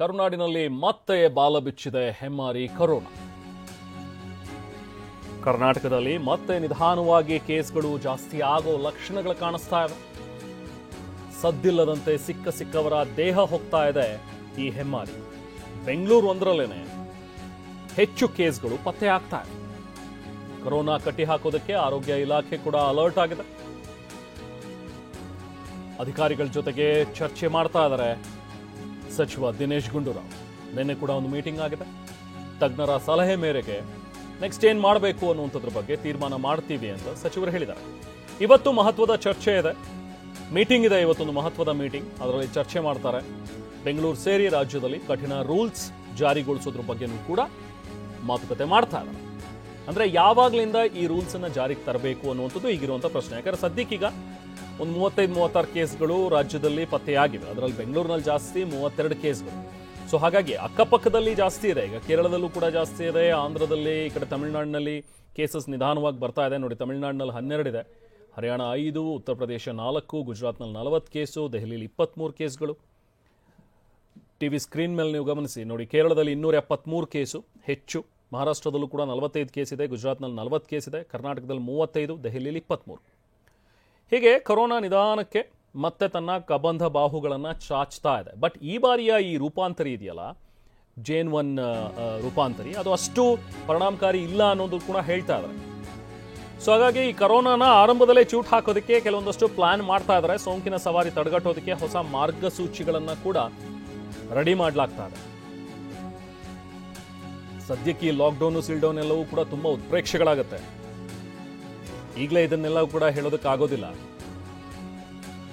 ಕರುನಾಡಿನಲ್ಲಿ ಮತ್ತೆ ಬಾಲ ಬಿಚ್ಚಿದೆ ಹೆಮ್ಮಾರಿ ಕೊರೋನಾ. ಕರ್ನಾಟಕದಲ್ಲಿ ಮತ್ತೆ ನಿಧಾನವಾಗಿ ಕೇಸ್ಗಳು ಜಾಸ್ತಿ ಆಗೋ ಲಕ್ಷಣಗಳು ಕಾಣಿಸ್ತಾ ಇವೆ. ಸದ್ದಿಲ್ಲದಂತೆ ಸಿಕ್ಕವರ ದೇಹ ಹೋಗ್ತಾ ಇದೆ ಈ ಹೆಮ್ಮಾರಿ. ಬೆಂಗಳೂರು ಒಂದರಲ್ಲೇನೆ ಹೆಚ್ಚು ಕೇಸ್ಗಳು ಪತ್ತೆ ಆಗ್ತಾ ಇದೆ. ಕೊರೋನಾ ಕಟ್ಟಿ ಹಾಕೋದಕ್ಕೆ ಆರೋಗ್ಯ ಇಲಾಖೆ ಕೂಡ ಅಲರ್ಟ್ ಆಗಿದೆ. ಅಧಿಕಾರಿಗಳ ಜೊತೆಗೆ ಚರ್ಚೆ ಮಾಡ್ತಾ ಇದ್ದಾರೆ ಸಚಿವ ದಿನೇಶ್ ಗುಂಡೂರಾವ್. ನಿನ್ನೆ ಕೂಡ ಒಂದು ಮೀಟಿಂಗ್ ಆಗಿದೆ. ತಜ್ಞರ ಸಲಹೆ ಮೇರೆಗೆ ನೆಕ್ಸ್ಟ್ ಏನ್ ಮಾಡಬೇಕು ಅನ್ನುವಂಥದ್ರ ಬಗ್ಗೆ ತೀರ್ಮಾನ ಮಾಡ್ತೀವಿ ಅಂತ ಸಚಿವರು ಹೇಳಿದ್ದಾರೆ. ಇವತ್ತು ಮಹತ್ವದ ಚರ್ಚೆ ಇದೆ, ಮೀಟಿಂಗ್ ಇದೆ. ಇವತ್ತೊಂದು ಮಹತ್ವದ ಮೀಟಿಂಗ್, ಅದರಲ್ಲಿ ಚರ್ಚೆ ಮಾಡ್ತಾರೆ. ಬೆಂಗಳೂರು ಸೇರಿ ರಾಜ್ಯದಲ್ಲಿ ಕಠಿಣ ರೂಲ್ಸ್ ಜಾರಿಗೊಳಿಸೋದ್ರ ಬಗ್ಗೆನೂ ಕೂಡ ಮಾತುಕತೆ ಮಾಡ್ತಾ ಇದ್ದಾರೆ. ಅಂದ್ರೆ ಯಾವಾಗ್ಲಿಂದ ಈ ರೂಲ್ಸ್ ಅನ್ನ ಜಾರಿಗೆ ತರಬೇಕು ಅನ್ನುವಂಥದ್ದು ಈಗಿರುವಂತ ಪ್ರಶ್ನೆ. ಯಾಕಂದ್ರೆ ಸದ್ಯಕ್ಕೀಗ ಒಂದು 35-36 ಕೇಸ್ಗಳು ರಾಜ್ಯದಲ್ಲಿ ಪತ್ತೆಯಾಗಿವೆ. ಅದರಲ್ಲಿ ಬೆಂಗಳೂರಿನಲ್ಲಿ ಜಾಸ್ತಿ 32 ಕೇಸ್ಗಳು. ಸೊ ಹಾಗಾಗಿ ಅಕ್ಕಪಕ್ಕದಲ್ಲಿ ಜಾಸ್ತಿ ಇದೆ. ಈಗ ಕೇರಳದಲ್ಲೂ ಕೂಡ ಜಾಸ್ತಿ ಇದೆ, ಆಂಧ್ರದಲ್ಲಿ, ಈ ಕಡೆ ತಮಿಳುನಾಡಿನಲ್ಲಿ ಕೇಸಸ್ ನಿಧಾನವಾಗಿ ಬರ್ತಾ ಇದೆ. ನೋಡಿ, ತಮಿಳುನಾಡಿನಲ್ಲಿ 12 ಇದೆ, ಹರಿಯಾಣ 5, ಉತ್ತರ ಪ್ರದೇಶ 4, ಗುಜರಾತ್ನಲ್ಲಿ 40 ಕೇಸು, ದೆಹಲಿಯಲ್ಲಿ 23 ಕೇಸ್ಗಳು. ಟಿವಿ ಸ್ಕ್ರೀನ್ ಮೇಲೆ ನೀವು ಗಮನಿಸಿ ನೋಡಿ, ಕೇರಳದಲ್ಲಿ 273 ಕೇಸು ಹೆಚ್ಚು, ಮಹಾರಾಷ್ಟ್ರದಲ್ಲೂ ಕೂಡ 45 ಕೇಸ್ ಇದೆ, ಗುಜರಾತ್ನಲ್ಲಿ 40 ಕೇಸ್ ಇದೆ, ಕರ್ನಾಟಕದಲ್ಲಿ 35, ದೆಹಲಿಯಲ್ಲಿ 23. ಹೀಗೆ ಕೊರೋನಾ ನಿಧಾನಕ್ಕೆ ಮತ್ತೆ ತನ್ನ ಕಬಂಧ ಬಾಹುಗಳನ್ನು ಚಾಚ್ತಾ ಇದೆ. ಬಟ್ ಈ ಬಾರಿಯ ಈ ರೂಪಾಂತರಿ ಇದೆಯಲ್ಲ, JN1 ರೂಪಾಂತರಿ, ಅದು ಅಷ್ಟು ಪರಿಣಾಮಕಾರಿ ಇಲ್ಲ ಅನ್ನೋದು ಕೂಡ ಹೇಳ್ತಾ ಇದ್ದಾರೆ. ಸೊ ಹಾಗಾಗಿ ಈ ಕೊರೋನಾನ ಆರಂಭದಲ್ಲೇ ಚೂಟ್ ಹಾಕೋದಕ್ಕೆ ಕೆಲವೊಂದಷ್ಟು ಪ್ಲಾನ್ ಮಾಡ್ತಾ ಇದ್ದಾರೆ. ಸೋಂಕಿನ ಸವಾರಿ ತಡೆಗಟ್ಟೋದಕ್ಕೆ ಹೊಸ ಮಾರ್ಗಸೂಚಿಗಳನ್ನು ಕೂಡ ರೆಡಿ ಮಾಡಲಾಗ್ತಾ ಇದೆ. ಸದ್ಯಕ್ಕೆ ಈ ಲಾಕ್ಡೌನ್ ಸೀಲ್ಡೌನ್ ಎಲ್ಲವೂ ಕೂಡ ತುಂಬಾ ಉತ್ಪ್ರೇಕ್ಷೆಗಳಾಗುತ್ತೆ. ಈಗಲೇ ಇದನ್ನೆಲ್ಲ ಕೂಡ ಹೇಳೋದಕ್ಕಾಗೋದಿಲ್ಲ.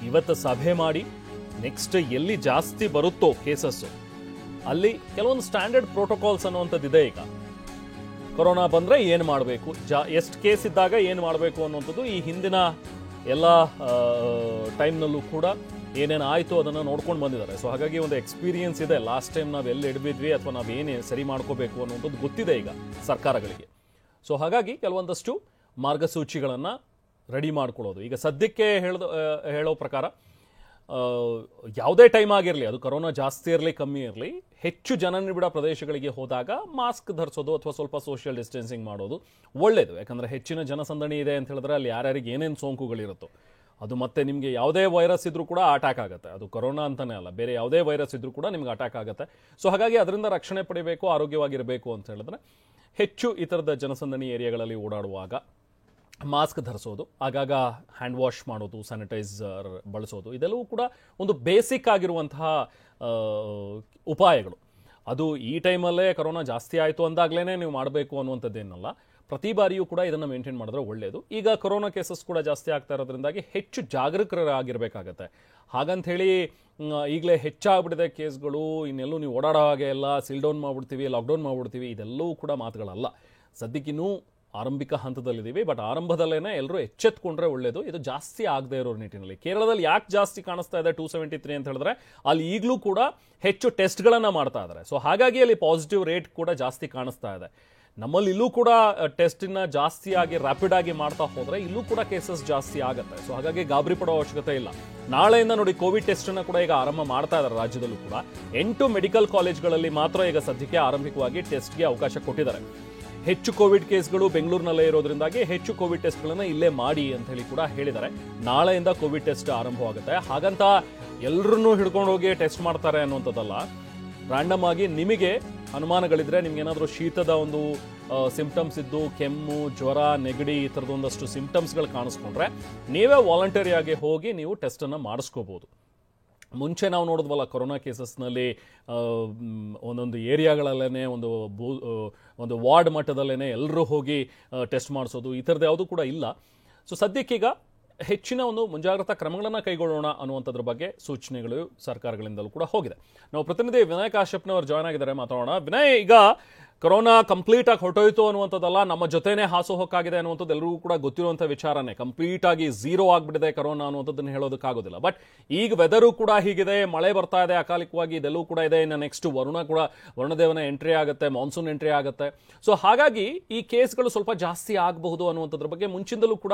ಇವತ್ತು ಸಭೆ ಮಾಡಿ ನೆಕ್ಸ್ಟ್ ಎಲ್ಲಿ ಜಾಸ್ತಿ ಬರುತ್ತೋ ಕೇಸಸ್ಸು, ಅಲ್ಲಿ ಕೆಲವೊಂದು ಸ್ಟ್ಯಾಂಡರ್ಡ್ ಪ್ರೋಟೋಕಾಲ್ಸ್ ಅನ್ನುವಂಥದ್ದಿದೆ. ಈಗ ಕೊರೋನಾ ಬಂದರೆ ಏನು ಮಾಡಬೇಕು, ಎಷ್ಟು ಕೇಸ್ ಇದ್ದಾಗ ಏನು ಮಾಡಬೇಕು ಅನ್ನುವಂಥದ್ದು ಈ ಹಿಂದಿನ ಎಲ್ಲ ಟೈಮ್ನಲ್ಲೂ ಕೂಡ ಏನೇನು ಆಯಿತು ಅದನ್ನು ನೋಡ್ಕೊಂಡು ಬಂದಿದ್ದಾರೆ. ಸೊ ಹಾಗಾಗಿ ಒಂದು ಎಕ್ಸ್ಪೀರಿಯನ್ಸ್ ಇದೆ. ಲಾಸ್ಟ್ ಟೈಮ್ ನಾವು ಎಲ್ಲಿ ಹಿಡಿದ್ವಿ ಅಥವಾ ನಾವು ಏನೇ ಸರಿ ಮಾಡ್ಕೋಬೇಕು ಅನ್ನುವಂಥದ್ದು ಗೊತ್ತಿದೆ ಈಗ ಸರ್ಕಾರಗಳಿಗೆ. ಸೊ ಹಾಗಾಗಿ ಕೆಲವೊಂದಷ್ಟು ಮಾರ್ಗಸೂಚಿಗಳನ್ನು ರೆಡಿ ಮಾಡ್ಕೊಳ್ಳೋದು. ಈಗ ಸದ್ಯಕ್ಕೆ ಹೇಳೋ ಪ್ರಕಾರ ಯಾವುದೇ ಟೈಮ್ ಆಗಿರಲಿ, ಅದು ಕೊರೋನಾ ಜಾಸ್ತಿ ಇರಲಿ ಕಮ್ಮಿ ಇರಲಿ, ಹೆಚ್ಚು ಜನನಿಬಿಡ ಪ್ರದೇಶಗಳಿಗೆ ಹೋದಾಗ ಮಾಸ್ಕ್ ಧರಿಸೋದು ಅಥವಾ ಸ್ವಲ್ಪ ಸೋಷಿಯಲ್ ಡಿಸ್ಟೆನ್ಸಿಂಗ್ ಮಾಡೋದು ಒಳ್ಳೆಯದು. ಯಾಕಂದರೆ ಹೆಚ್ಚಿನ ಜನಸಂದಣಿ ಇದೆ ಅಂತ ಹೇಳಿದ್ರೆ ಅಲ್ಲಿ ಯಾರ್ಯಾರಿಗೆ ಏನೇನು ಸೋಂಕುಗಳಿರುತ್ತೋ ಅದು ಮತ್ತೆ ನಿಮಗೆ ಯಾವುದೇ ವೈರಸ್ ಇದ್ರೂ ಕೂಡ ಅಟ್ಯಾಕ್ ಆಗುತ್ತೆ. ಅದು ಕೊರೋನಾ ಅಂತಲೇ ಅಲ್ಲ, ಬೇರೆ ಯಾವುದೇ ವೈರಸ್ ಇದ್ರೂ ಕೂಡ ನಿಮ್ಗೆ ಅಟ್ಯಾಕ್ ಆಗುತ್ತೆ. ಸೊ ಹಾಗಾಗಿ ಅದರಿಂದ ರಕ್ಷಣೆ ಪಡಿಬೇಕು, ಆರೋಗ್ಯವಾಗಿರಬೇಕು ಅಂತ ಹೇಳಿದ್ರೆ ಹೆಚ್ಚು ಈ ಥರದ ಜನಸಂದಣಿ ಏರಿಯಾಗಳಲ್ಲಿ ಓಡಾಡುವಾಗ ಮಾಸ್ಕ್ ಧರಿಸೋದು, ಆಗಾಗ ಹ್ಯಾಂಡ್ ವಾಶ್ ಮಾಡೋದು, ಸ್ಯಾನಿಟೈಸರ್ ಬಳಸೋದು, ಇದೆಲ್ಲವೂ ಕೂಡ ಒಂದು ಬೇಸಿಕ್ ಆಗಿರುವಂತಹ ಉಪಾಯಗಳು. ಅದು ಈ ಟೈಮಲ್ಲೇ ಕೊರೋನಾ ಜಾಸ್ತಿ ಆಯಿತು ಅಂದಾಗಲೇ ನೀವು ಮಾಡಬೇಕು ಅನ್ನುವಂಥದ್ದೇನಲ್ಲ. ಪ್ರತಿ ಬಾರಿಯೂ ಕೂಡ ಇದನ್ನು ಮೇಂಟೈನ್ ಮಾಡಿದ್ರೆ ಒಳ್ಳೆಯದು. ಈಗ ಕೊರೋನಾ ಕೇಸಸ್ ಕೂಡ ಜಾಸ್ತಿ ಆಗ್ತಾ ಇರೋದ್ರಿಂದಾಗಿ ಹೆಚ್ಚು ಜಾಗರೂಕರಾಗಿರಬೇಕಾಗತ್ತೆ. ಹಾಗಂಥೇಳಿ ಈಗಲೇ ಹೆಚ್ಚಾಗ್ಬಿಟ್ಟಿದೆ ಕೇಸ್ಗಳು, ಇನ್ನೆಲ್ಲೂ ನೀವು ಓಡಾಡೋ ಹಾಗೆ ಎಲ್ಲ ಸೀಲ್ ಡೌನ್ ಮಾಡಿಬಿಡ್ತೀವಿ, ಲಾಕ್ಡೌನ್ ಮಾಡಿಬಿಡ್ತೀವಿ, ಇದೆಲ್ಲವೂ ಕೂಡ ಮಾತುಗಳಲ್ಲ. ಸದ್ಯಕ್ಕಿನ್ನೂ ಆರಂಭಿಕ ಹಂತದಲ್ಲಿದ್ದೀವಿ. ಬಟ್ ಆರಂಭದಲ್ಲೇ ಎಲ್ಲರೂ ಎಚ್ಚೆತ್ಕೊಂಡ್ರೆ ಒಳ್ಳೆಯದು, ಇದು ಜಾಸ್ತಿ ಆಗದೆ ಇರೋ ನಿಟ್ಟಿನಲ್ಲಿ. ಕೇರಳದಲ್ಲಿ ಯಾಕೆ ಜಾಸ್ತಿ ಕಾಣಿಸ್ತಾ ಇದೆ 273 ಅಂತ ಹೇಳಿದ್ರೆ ಅಲ್ಲಿ ಈಗಲೂ ಕೂಡ ಹೆಚ್ಚು ಟೆಸ್ಟ್ಗಳನ್ನು ಮಾಡ್ತಾ ಇದ್ದಾರೆ. ಸೊ ಹಾಗಾಗಿ ಅಲ್ಲಿ ಪಾಸಿಟಿವ್ ರೇಟ್ ಕೂಡ ಜಾಸ್ತಿ ಕಾಣಿಸ್ತಾ ಇದೆ. ನಮ್ಮಲ್ಲಿ ಇಲ್ಲೂ ಕೂಡ ಟೆಸ್ಟನ್ನ ಜಾಸ್ತಿ ಆಗಿ ರ್ಯಾಪಿಡ್ ಆಗಿ ಮಾಡ್ತಾ ಹೋದರೆ ಇಲ್ಲೂ ಕೂಡ ಕೇಸಸ್ ಜಾಸ್ತಿ ಆಗುತ್ತೆ. ಸೊ ಹಾಗಾಗಿ ಗಾಬರಿ ಪಡೋ ಅವಶ್ಯಕತೆ ಇಲ್ಲ. ನಾಳೆಯಿಂದ ನೋಡಿ ಕೋವಿಡ್ ಟೆಸ್ಟನ್ನು ಕೂಡ ಈಗ ಆರಂಭ ಮಾಡ್ತಾ ಇದ್ದಾರೆ. ರಾಜ್ಯದಲ್ಲೂ ಕೂಡ 8 ಮೆಡಿಕಲ್ ಕಾಲೇಜ್ಗಳಲ್ಲಿ ಮಾತ್ರ ಈಗ ಸದ್ಯಕ್ಕೆ ಆರಂಭಿಕವಾಗಿ ಟೆಸ್ಟ್ಗೆ ಅವಕಾಶ ಕೊಟ್ಟಿದ್ದಾರೆ. ಹೆಚ್ಚು ಕೋವಿಡ್ ಕೇಸ್ಗಳು ಬೆಂಗಳೂರಿನಲ್ಲೇ ಇರೋದ್ರಿಂದಾಗಿ ಹೆಚ್ಚು ಕೋವಿಡ್ ಟೆಸ್ಟ್ಗಳನ್ನು ಇಲ್ಲೇ ಮಾಡಿ ಅಂತ ಹೇಳಿ ಕೂಡ ಹೇಳಿದ್ದಾರೆ. ನಾಳೆಯಿಂದ ಕೋವಿಡ್ ಟೆಸ್ಟ್ ಆರಂಭವಾಗುತ್ತೆ. ಹಾಗಂತ ಎಲ್ಲರನ್ನೂ ಹಿಡ್ಕೊಂಡು ಹೋಗಿ ಟೆಸ್ಟ್ ಮಾಡ್ತಾರೆ ಅನ್ನುವಂಥದ್ದಲ್ಲ. ರ್ಯಾಂಡಮ್ ಆಗಿ ನಿಮಗೆ ಅನುಮಾನಗಳಿದ್ರೆ, ನಿಮ್ಗೆ ಏನಾದರೂ ಶೀತದ ಒಂದು ಸಿಂಪ್ಟಮ್ಸ್ ಇದ್ದು, ಕೆಮ್ಮು, ಜ್ವರ, ನೆಗಡಿ, ಈ ಥರದ್ದು ಒಂದಷ್ಟು ಸಿಂಪ್ಟಮ್ಸ್ಗಳು ಕಾಣಿಸ್ಕೊಂಡ್ರೆ ನೀವೇ ವಾಲಂಟರಿಯಾಗಿ ಹೋಗಿ ನೀವು ಟೆಸ್ಟನ್ನು ಮಾಡಿಸ್ಕೋಬೋದು. ಮುಂಚೆ ನಾವು ನೋಡಿದ್ವಲ್ಲ ಕೊರೋನಾ ಕೇಸಸ್ನಲ್ಲಿ ಒಂದೊಂದು ಏರಿಯಾಗಳಲ್ಲೇ ಒಂದು ವಾರ್ಡ್ ಮಟ್ಟದಲ್ಲೇ ಎಲ್ಲರೂ ಹೋಗಿ ಟೆಸ್ಟ್ ಮಾಡಿಸೋದು, ಈ ಥರದ್ದು ಯಾವುದೂ ಕೂಡ ಇಲ್ಲ. ಸೊ ಸದ್ಯಕ್ಕೀಗ ಹೆಚ್ಚಿನ ಒಂದು ಮುಂಜಾಗ್ರತಾ ಕ್ರಮಗಳನ್ನು ಕೈಗೊಳ್ಳೋಣ ಅನ್ನುವಂಥದ್ರ ಬಗ್ಗೆ ಸೂಚನೆಗಳು ಸರ್ಕಾರಗಳಿಂದಲೂ ಕೂಡ ಹೋಗಿದೆ. ನಾವು ಪ್ರತಿನಿಧಿ ವಿನಯ್ ಕಾಶ್ಯಪ್ನವರು ಜಾಯ್ನ್ ಆಗಿದ್ದಾರೆ, ಮಾತಾಡೋಣ. ವಿನಯ್, ಈಗ ಕೊರೋನಾ ಕಂಪ್ಲೀಟ್ ಆಗಿ ಹೊರಟೋಯ್ತು ಅನ್ನುವಂಥದ್ದಲ್ಲ, ನಮ್ಮ ಜೊತೆನೇ ಹಾಸೋಹಕ್ಕಾಗಿದೆ ಅನ್ನುವಂಥದ್ದು ಎಲ್ಲರಿಗೂ ಕೂಡ ಗೊತ್ತಿರುವಂಥ ವಿಚಾರನೇ. ಕಂಪ್ಲೀಟ್ ಆಗಿ ಝೀರೋ ಆಗ್ಬಿಟ್ಟಿದೆ ಕೊರೋನಾ ಅನ್ನುವಂಥದ್ದನ್ನು ಹೇಳೋದಕ್ಕಾಗೋದಿಲ್ಲ. ಬಟ್ ಈಗ ವೆದರು ಕೂಡ ಹೀಗಿದೆ, ಮಳೆ ಬರ್ತಾ ಇದೆ ಅಕಾಲಿಕವಾಗಿ, ಇದೆಲ್ಲವೂ ಕೂಡ ಇದೆ. ಇನ್ನು ನೆಕ್ಸ್ಟ್ ವರುಣದೇವನ ಎಂಟ್ರಿ ಆಗುತ್ತೆ, ಮಾನ್ಸೂನ್ ಎಂಟ್ರಿ ಆಗುತ್ತೆ. ಸೊ ಹಾಗಾಗಿ ಈ ಕೇಸ್ಗಳು ಸ್ವಲ್ಪ ಜಾಸ್ತಿ ಆಗಬಹುದು ಅನ್ನುವಂಥದ್ರ ಬಗ್ಗೆ ಮುಂಚಿಂದಲೂ ಕೂಡ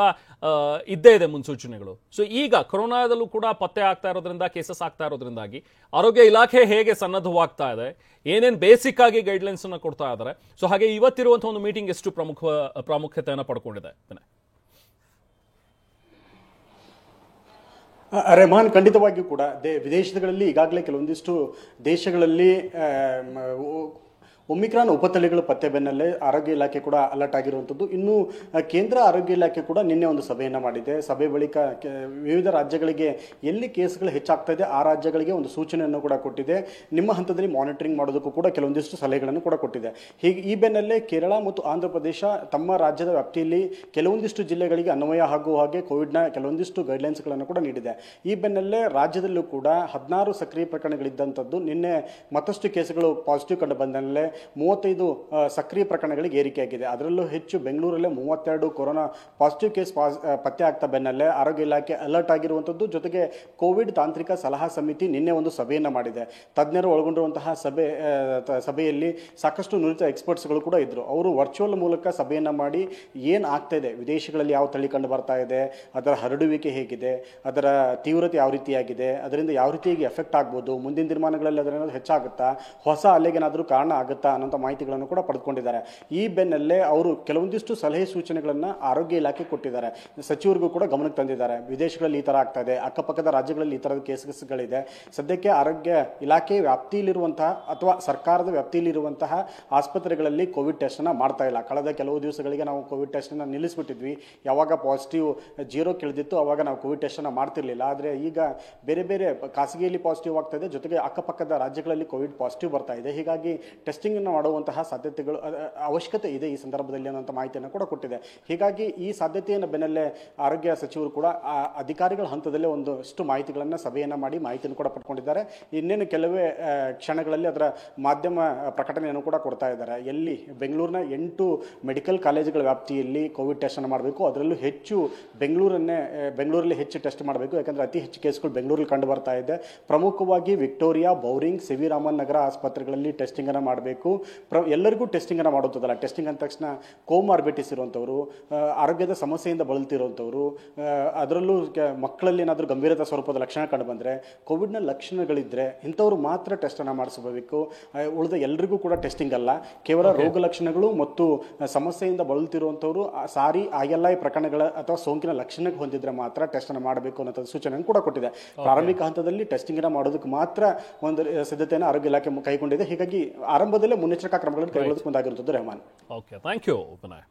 ಇದ್ದೇ ಇದೆ ಮುನ್ಸೂಚನೆಗಳು. ಸೊ ಈಗ ಕೊರೋನಾದಲ್ಲೂ ಕೂಡ ಪತ್ತೆ ಆಗ್ತಾ ಇರೋದ್ರಿಂದ, ಕೇಸಸ್ ಆಗ್ತಾ ಇರೋದ್ರಿಂದಾಗಿ ಆರೋಗ್ಯ ಇಲಾಖೆ ಹೇಗೆ ಸನ್ನದ್ಧವಾಗ್ತಾ ಇದೆ, ಏನೇನು ಬೇಸಿಕ್ ಆಗಿ ಗೈಡ್ಲೈನ್ಸ್ ಅನ್ನು ಕೊಡ್ತಾ ಇದ್ದಾರೆ. ಸೊ ಹಾಗೆ ಇವತ್ತಿರುವಂತಹ ಒಂದು ಮೀಟಿಂಗ್ ಎಷ್ಟು ಪ್ರಾಮುಖ್ಯತೆಯನ್ನು ಪಡ್ಕೊಂಡಿದೆ? ರೆಹಮಾನ್, ಖಂಡಿತವಾಗಿಯೂ ಕೂಡ ವಿದೇಶಗಳಲ್ಲಿ ಈಗಾಗಲೇ ಕೆಲವೊಂದಿಷ್ಟು ದೇಶಗಳಲ್ಲಿ ಒಮಿಕ್ರಾನ್ ಉಪತಳಿಗಳ ಪತ್ತೆ ಬೆನ್ನಲ್ಲೇ ಆರೋಗ್ಯ ಇಲಾಖೆ ಕೂಡ ಅಲರ್ಟ್ ಆಗಿರುವಂಥದ್ದು. ಇನ್ನು ಕೇಂದ್ರ ಆರೋಗ್ಯ ಇಲಾಖೆ ಕೂಡ ನಿನ್ನೆ ಒಂದು ಸಭೆಯನ್ನು ಮಾಡಿದೆ. ಸಭೆ ಬಳಿಕ ವಿವಿಧ ರಾಜ್ಯಗಳಿಗೆ ಎಲ್ಲಿ ಕೇಸ್ಗಳು ಹೆಚ್ಚಾಗ್ತಾ ಇದೆ ಆ ರಾಜ್ಯಗಳಿಗೆ ಒಂದು ಸೂಚನೆಯನ್ನು ಕೂಡ ಕೊಟ್ಟಿದೆ. ನಿಮ್ಮ ಹಂತದಲ್ಲಿ ಮಾನಿಟರಿಂಗ್ ಮಾಡೋದಕ್ಕೂ ಕೂಡ ಕೆಲವೊಂದಿಷ್ಟು ಸಲಹೆಗಳನ್ನು ಕೂಡ ಕೊಟ್ಟಿದೆ. ಹೀಗೆ ಈ ಬೆನ್ನಲ್ಲೇ ಕೇರಳ ಮತ್ತು ಆಂಧ್ರ ಪ್ರದೇಶ ತಮ್ಮ ರಾಜ್ಯದ ವ್ಯಾಪ್ತಿಯಲ್ಲಿ ಕೆಲವೊಂದಿಷ್ಟು ಜಿಲ್ಲೆಗಳಿಗೆ ಅನ್ವಯ ಆಗುವ ಹಾಗೆ ಕೋವಿಡ್ನ ಕೆಲವೊಂದಿಷ್ಟು ಗೈಡ್ಲೈನ್ಸ್ಗಳನ್ನು ಕೂಡ ನೀಡಿದೆ. ಈ ಬೆನ್ನಲ್ಲೇ ರಾಜ್ಯದಲ್ಲೂ ಕೂಡ 16 ಸಕ್ರಿಯ ಪ್ರಕರಣಗಳಿದ್ದಂಥದ್ದು ನಿನ್ನೆ ಮತ್ತಷ್ಟು ಕೇಸ್ಗಳು ಪಾಸಿಟಿವ್ ಕಂಡು ಬಂದಲ್ಲೇ 35 ಸಕ್ರಿಯ ಪ್ರಕರಣಗಳಿಗೆ ಏರಿಕೆಯಾಗಿದೆ. ಅದರಲ್ಲೂ ಹೆಚ್ಚು ಬೆಂಗಳೂರಲ್ಲೇ 32 ಕೊರೋನಾ ಪಾಸಿಟಿವ್ ಕೇಸ್ ಪತ್ತೆ ಆಗ್ತಾ ಬೆನ್ನಲ್ಲೇ ಆರೋಗ್ಯ ಇಲಾಖೆ ಅಲರ್ಟ್ ಆಗಿರುವಂಥದ್ದು. ಜೊತೆಗೆ ಕೋವಿಡ್ ತಾಂತ್ರಿಕ ಸಲಹಾ ಸಮಿತಿ ನಿನ್ನೆ ಒಂದು ಸಭೆಯನ್ನು ಮಾಡಿದೆ. ತಜ್ಞರು ಒಳಗೊಂಡಿರುವಂತಹ ಸಭೆಯಲ್ಲಿ ಸಾಕಷ್ಟು ನುರಿತ ಎಕ್ಸ್ಪರ್ಟ್ಸ್ಗಳು ಕೂಡ ಇದ್ದರು. ಅವರು ವರ್ಚುವಲ್ ಮೂಲಕ ಸಭೆಯನ್ನು ಮಾಡಿ ಏನು ಆಗ್ತಾ ಇದೆ, ವಿದೇಶಗಳಲ್ಲಿ ಯಾವ ತಳಿ ಕಂಡು ಬರ್ತಾ ಇದೆ, ಅದರ ಹರಡುವಿಕೆ ಹೇಗಿದೆ, ಅದರ ತೀವ್ರತೆ ಯಾವ ರೀತಿಯಾಗಿದೆ, ಅದರಿಂದ ಯಾವ ರೀತಿಯಾಗಿ ಎಫೆಕ್ಟ್ ಆಗ್ಬೋದು, ಮುಂದಿನ ದಿನಮಾನಗಳಲ್ಲಿ ಅದರೇನಾದ್ರು ಹೆಚ್ಚಾಗುತ್ತಾ, ಹೊಸ ಅಲೆಗೇನಾದರೂ ಕಾರಣ ಆಗುತ್ತಾ ಅನ್ನೋಂಥ ಮಾಹಿತಿಗಳನ್ನು ಕೂಡ ಪಡೆದುಕೊಂಡಿದ್ದಾರೆ. ಈ ಬೆನ್ನಲ್ಲೇ ಅವರು ಕೆಲವೊಂದಿಷ್ಟು ಸಲಹೆ ಸೂಚನೆಗಳನ್ನು ಆರೋಗ್ಯ ಇಲಾಖೆ ಕೊಟ್ಟಿದ್ದಾರೆ. ಸಚಿವರಿಗೂ ಕೂಡ ಗಮನಕ್ಕೆ ತಂದಿದ್ದಾರೆ. ವಿದೇಶಗಳಲ್ಲಿ ಈ ಥರ ಆಗ್ತಾ ಇದೆ, ಅಕ್ಕಪಕ್ಕದ ರಾಜ್ಯಗಳಲ್ಲಿ ಈ ಥರದ ಕೇಸ್ಗಳಿದೆ. ಸದ್ಯಕ್ಕೆ ಆರೋಗ್ಯ ಇಲಾಖೆ ವ್ಯಾಪ್ತಿಯಲ್ಲಿರುವಂತಹ ಅಥವಾ ಸರ್ಕಾರದ ವ್ಯಾಪ್ತಿಯಲ್ಲಿರುವಂತಹ ಆಸ್ಪತ್ರೆಗಳಲ್ಲಿ ಕೋವಿಡ್ ಟೆಸ್ಟನ್ನು ಮಾಡ್ತಾ ಇಲ್ಲ. ಕಳೆದ ಕೆಲವು ದಿವಸಗಳಿಗೆ ನಾವು ಕೋವಿಡ್ ಟೆಸ್ಟನ್ನು ನಿಲ್ಲಿಸ್ಬಿಟ್ಟಿದ್ವಿ. ಯಾವಾಗ ಪಾಸಿಟಿವ್ 0 ಕೆಳೆದಿತ್ತು ಅವಾಗ ನಾವು ಕೋವಿಡ್ ಟೆಸ್ಟನ್ನು ಮಾಡ್ತಿರ್ಲಿಲ್ಲ. ಆದರೆ ಈಗ ಬೇರೆ ಬೇರೆ ಖಾಸಗಿಯಲ್ಲಿ ಪಾಸಿಟಿವ್ ಆಗ್ತಾ ಇದೆ, ಜೊತೆಗೆ ಅಕ್ಕಪಕ್ಕದ ರಾಜ್ಯಗಳಲ್ಲಿ ಕೋವಿಡ್ ಪಾಸಿಟಿವ್ ಬರ್ತಾ ಇದೆ. ಹೀಗಾಗಿ ಟೆಸ್ಟಿಂಗ್ ಮಾಡುವಂತಹ ಸಾಧ್ಯತೆಗಳು ಅವಶ್ಯಕತೆ ಇದೆ ಈ ಸಂದರ್ಭದಲ್ಲಿ ಅನ್ನುವಂಥ ಮಾಹಿತಿಯನ್ನು ಕೂಡ ಕೊಟ್ಟಿದೆ. ಹೀಗಾಗಿ ಈ ಸಾಧ್ಯತೆಯನ್ನು ಬೆನ್ನಲ್ಲೇ ಆರೋಗ್ಯ ಸಚಿವರು ಕೂಡ ಅಧಿಕಾರಿಗಳ ಹಂತದಲ್ಲೇ ಒಂದಷ್ಟು ಮಾಹಿತಿಗಳನ್ನು ಸಭೆಯನ್ನು ಮಾಡಿ ಮಾಹಿತಿಯನ್ನು ಕೂಡ ಪಡ್ಕೊಂಡಿದ್ದಾರೆ. ಇನ್ನೇನು ಕೆಲವೇ ಕ್ಷಣಗಳಲ್ಲಿ ಅದರ ಮಾಧ್ಯಮ ಪ್ರಕಟಣೆಯನ್ನು ಕೂಡ ಕೊಡ್ತಾ ಇದ್ದಾರೆ. ಎಲ್ಲಿ ಬೆಂಗಳೂರಿನ 8 ಮೆಡಿಕಲ್ ಕಾಲೇಜುಗಳ ವ್ಯಾಪ್ತಿಯಲ್ಲಿ ಕೋವಿಡ್ ಟೆಸ್ಟನ್ನು ಮಾಡಬೇಕು, ಅದರಲ್ಲೂ ಹೆಚ್ಚು ಬೆಂಗಳೂರಲ್ಲಿ ಹೆಚ್ಚು ಟೆಸ್ಟ್ ಮಾಡಬೇಕು. ಯಾಕಂದರೆ ಅತಿ ಹೆಚ್ಚು ಕೇಸ್ಗಳು ಬೆಂಗಳೂರಲ್ಲಿ ಕಂಡು ಬರ್ತಾ ಇದೆ. ಪ್ರಮುಖವಾಗಿ Victoria, Bowring, C V Raman Nagar ಆಸ್ಪತ್ರೆಗಳಲ್ಲಿ ಟೆಸ್ಟಿಂಗನ್ನು ಮಾಡಬೇಕು. ಎಲ್ಲರಿಗೂ ಟೆಸ್ಟಿಂಗ್ ಅನ್ನು ಮಾಡುತ್ತದಲ್ಲ. ಟೆಸ್ಟಿಂಗ್ ಅಂದ ತಕ್ಷಣ ಕೋಮಾರ್ಬಿಟಿಸ್ ಇರುವಂಥವ್ರು, ಆರೋಗ್ಯದ ಸಮಸ್ಯೆಯಿಂದ ಬಳಲ್ತಿರುವಂಥವ್ರು, ಅದರಲ್ಲೂ ಮಕ್ಕಳಲ್ಲಿ ಏನಾದರೂ ಗಂಭೀರತಾ ಸ್ವರೂಪದ ಲಕ್ಷಣ ಕಂಡು ಬಂದರೆ, ಕೋವಿಡ್ನ ಲಕ್ಷಣಗಳಿದ್ದರೆ ಇಂಥವ್ರು ಮಾತ್ರ ಟೆಸ್ಟನ್ನು ಮಾಡಿಸಬೇಕು. ಉಳಿದ ಎಲ್ಲರಿಗೂ ಕೂಡ ಟೆಸ್ಟಿಂಗ್ ಅಲ್ಲ, ಕೇವಲ ರೋಗ ಲಕ್ಷಣಗಳು ಮತ್ತು ಸಮಸ್ಯೆಯಿಂದ ಬಳಲ್ತಿರುವಂಥವ್ರು ILI ಪ್ರಕರಣಗಳ ಅಥವಾ ಸೋಂಕಿನ ಲಕ್ಷಣಕ್ಕೆ ಹೊಂದಿದ್ರೆ ಮಾತ್ರ ಟೆಸ್ಟನ್ನು ಮಾಡಬೇಕು ಅನ್ನೋ ಸೂಚನೆಯನ್ನು ಕೂಡ ಕೊಟ್ಟಿದೆ. ಪ್ರಾರಂಭಿಕ ಹಂತದಲ್ಲಿ ಟೆಸ್ಟಿಂಗ್ ಅನ್ನು ಮಾಡೋದಕ್ಕೆ ಮಾತ್ರ ಒಂದು ಸಿದ್ಧತೆಯನ್ನು ಆರೋಗ್ಯ ಇಲಾಖೆ ಕೈಗೊಂಡಿದೆ. ಹೀಗಾಗಿ ಆರಂಭದಲ್ಲೇ ಮುನ್ನೆಚ್ಚರಿಕಾ ಕ್ರಮಗಳನ್ನು ಕೈಗೊಳ್ಳಲು ಮುಂದಾಗಿರುತ್ತದೆ. Rehman, okay, thank you Vinay.